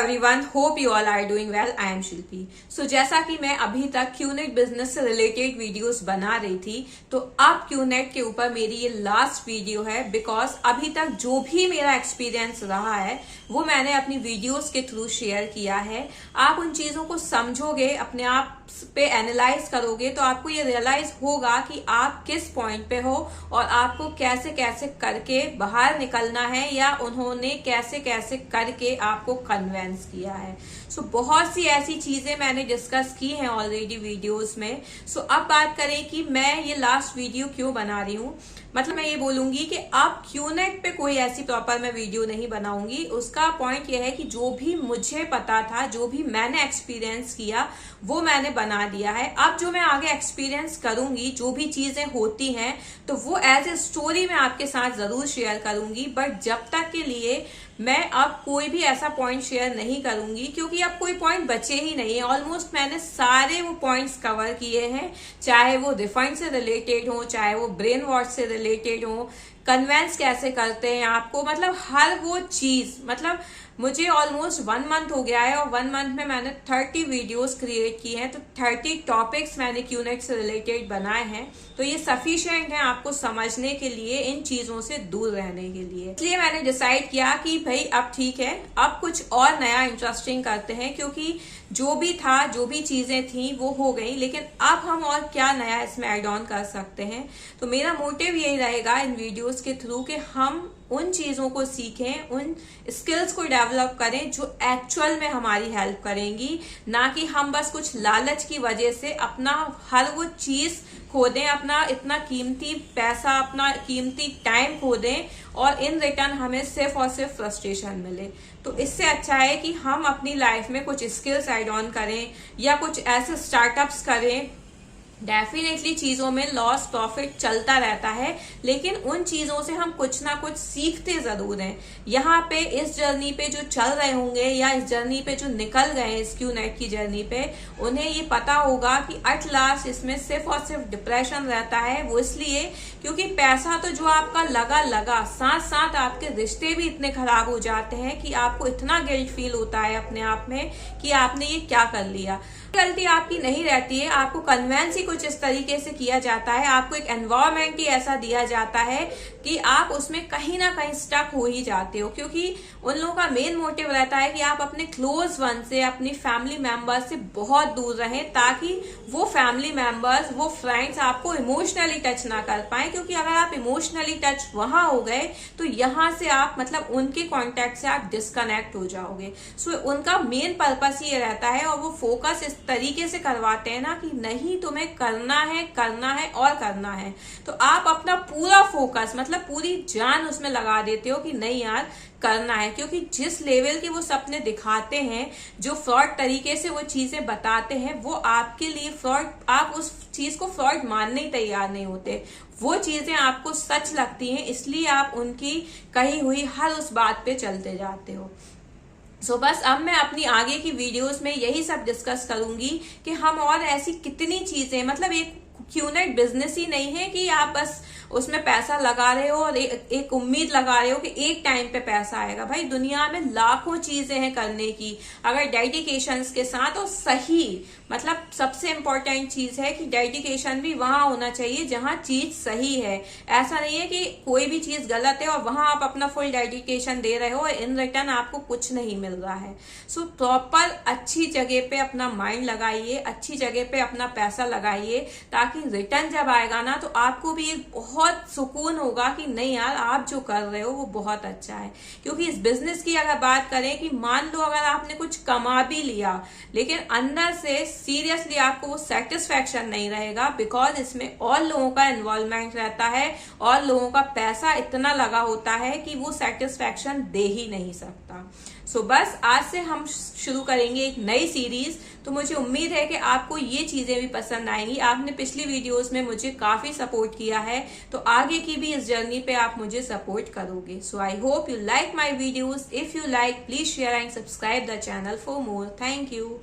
Everyone, hope you all are doing well. I am Shilpi. So जैसा कि मैं अभी तक क्यूनेट बिजनेस से रिलेटेड वीडियोस बना रही थी, तो अब क्यूनेट के ऊपर मेरी ये लास्ट वीडियो है, बिकॉज अभी तक जो भी मेरा एक्सपीरियंस रहा है वो मैंने अपनी वीडियोस के थ्रू शेयर किया है। आप उन चीजों को समझोगे, अपने आप पे एनालाइज करोगे, तो आपको ये रियलाइज होगा कि आप किस पॉइंट पे हो और आपको कैसे कैसे करके बाहर निकलना है, या उन्होंने कैसे कैसे करके आपको कन्वेंस किया है। सो बहुत सी ऐसी चीजें मैंने डिस्कस की हैं ऑलरेडी वीडियोस में। सो अब बात करें कि मैं ये लास्ट वीडियो क्यों बना रही हूँ। मतलब मैं ये बोलूंगी कि अब क्यूनेट पे कोई ऐसी प्रॉपर मैं वीडियो नहीं बनाऊंगी। उसका पॉइंट ये है कि जो भी मुझे पता था, जो भी मैंने एक्सपीरियंस किया, वो मैंने बना दिया है। अब जो मैं आगे एक्सपीरियंस करूंगी, जो भी चीजें होती हैं, तो वो एज ए स्टोरी मैं आपके साथ जरूर शेयर करूंगी। बट जब तक के लिए मैं अब कोई भी ऐसा पॉइंट शेयर नहीं करूंगी, क्योंकि अब कोई पॉइंट बचे ही नहीं है। ऑलमोस्ट मैंने सारे वो पॉइंट्स कवर किए हैं, चाहे वो रिफंड से रिलेटेड हो, चाहे वो ब्रेन वॉश से रिलेटेड हो, कन्वेंस कैसे करते हैं आपको, मतलब हर वो चीज। मतलब मुझे ऑलमोस्ट 1 मंथ हो गया है और 1 मंथ में मैंने 30 वीडियोस क्रिएट की हैं, तो 30 टॉपिक्स मैंने क्यूनेट से रिलेटेड बनाए हैं। तो ये सफिशिएंट है आपको समझने के लिए, इन चीजों से दूर रहने के लिए। इसलिए मैंने डिसाइड किया कि भाई अब ठीक है, अब कुछ और नया इंटरेस्टिंग करते हैं, क्योंकि जो भी था, जो भी चीजें थी वो हो गई, लेकिन अब हम और क्या नया इसमें एड ऑन कर सकते हैं। तो मेरा मोटिव यही रहेगा इन वीडियोस के थ्रू कि हम उन चीजों को सीखें, उन स्किल्स को डेवलप करें जो एक्चुअल में हमारी हेल्प करेंगी, ना कि हम बस कुछ लालच की वजह से अपना हर वो चीज खो दें, अपना इतना कीमती पैसा, अपना कीमती टाइम खो दें, और इन रिटर्न हमें सिर्फ और सिर्फ फ्रस्ट्रेशन मिले। तो इससे अच्छा है कि हम अपनी लाइफ में कुछ स्किल्स ऐड ऑन करें या कुछ ऐसे स्टार्टअप्स करें। डेफिनेटली चीजों में लॉस प्रॉफिट चलता रहता है, लेकिन उन चीजों से हम कुछ ना कुछ सीखते जरूर हैं। यहाँ पे इस जर्नी पे जो चल रहे होंगे, या इस जर्नी पे जो निकल गए हैं, इस क्यूनेट की जर्नी पे, उन्हें ये पता होगा कि एट लास्ट इसमें सिर्फ और सिर्फ डिप्रेशन रहता है। वो इसलिए क्योंकि पैसा तो जो आपका लगा, साथ साथ आपके रिश्ते भी इतने खराब हो जाते हैं कि आपको इतना गिल्ट फील होता है अपने आप में कि आपने ये क्या कर लिया। गलती आपकी नहीं रहती है, आपको कन्वेंस ही कुछ इस तरीके से किया जाता है, आपको एक एनवायरनमेंट ही ऐसा दिया जाता है कि आप उसमें कहीं ना कहीं स्टक हो ही जाते हो। क्योंकि उन लोगों का मेन मोटिव रहता है कि आप अपने क्लोज वन से, अपनी फैमिली मेंबर्स से बहुत दूर रहें, ताकि वो फैमिली मेंबर्स, वो फ्रेंड्स आपको इमोशनली टच ना कर पाए। क्योंकि अगर आप इमोशनली टच वहां हो गए, तो यहाँ से आप, मतलब उनके कॉन्टेक्ट से आप डिस्कनेक्ट हो जाओगे। सो उनका मेन पर्पस ये रहता है, और वो फोकस इस तरीके से करवाते हैं ना कि नहीं, तुम्हें करना है, करना है और करना है। तो आप अपना पूरा फोकस, मतलब पूरी जान उसमें लगा देते हो कि नहीं यार करना है। क्योंकि जिस लेवल के वो सपने दिखाते हैं, जो फ्रॉड तरीके से वो चीजें बताते हैं, वो आपके लिए फ्रॉड, आप उस चीज को फ्रॉड मानने ही तैयार नहीं होते। वो चीजें आपको सच लगती हैं, इसलिए आप उनकी कही हुई हर उस बात पे चलते जाते हो। सो बस अब मैं अपनी आगे की वीडियोस में यही सब डिस्कस करूंगी कि हम और ऐसी कितनी चीजें, मतलब एक क्यूनेट बिजनेस ही नहीं है कि आप बस उसमें पैसा लगा रहे हो और एक उम्मीद लगा रहे हो कि एक टाइम पे पैसा आएगा। भाई दुनिया में लाखों चीजें हैं करने की, अगर डेडिकेशन के साथ, और सही, मतलब सबसे इम्पोर्टेंट चीज है कि डेडिकेशन भी वहां होना चाहिए जहां चीज सही है। ऐसा नहीं है कि कोई भी चीज गलत है और वहां आप अपना फुल डेडिकेशन दे रहे हो और इन रिटर्न आपको कुछ नहीं मिल रहा है। सो प्रॉपर अच्छी जगह पे अपना माइंड लगाइए, अच्छी जगह पे अपना पैसा लगाइए, ताकि रिटर्न जब आएगा ना, तो आपको भी एक बहुत सुकून होगा कि नहीं यार, आप जो कर रहे हो वो बहुत अच्छा है। क्योंकि इस बिजनेस की अगर बात करें कि मान लो अगर आपने कुछ कमा भी लिया, लेकिन अंदर से सीरियसली आपको वो सेटिस्फैक्शन नहीं रहेगा, बिकॉज इसमें और लोगों का इन्वॉल्वमेंट रहता है और लोगों का पैसा इतना लगा होता है कि वो सेटिस्फैक्शन दे ही नहीं सकता। सो बस आज से हम शुरू करेंगे एक नई सीरीज। तो मुझे उम्मीद है कि आपको ये चीजें भी पसंद आएंगी। आपने पिछली वीडियोस में मुझे काफी सपोर्ट किया है, तो आगे की भी इस जर्नी पे आप मुझे सपोर्ट करोगे। So I hope you like my videos. If you like, please share and subscribe the channel for more. Thank you.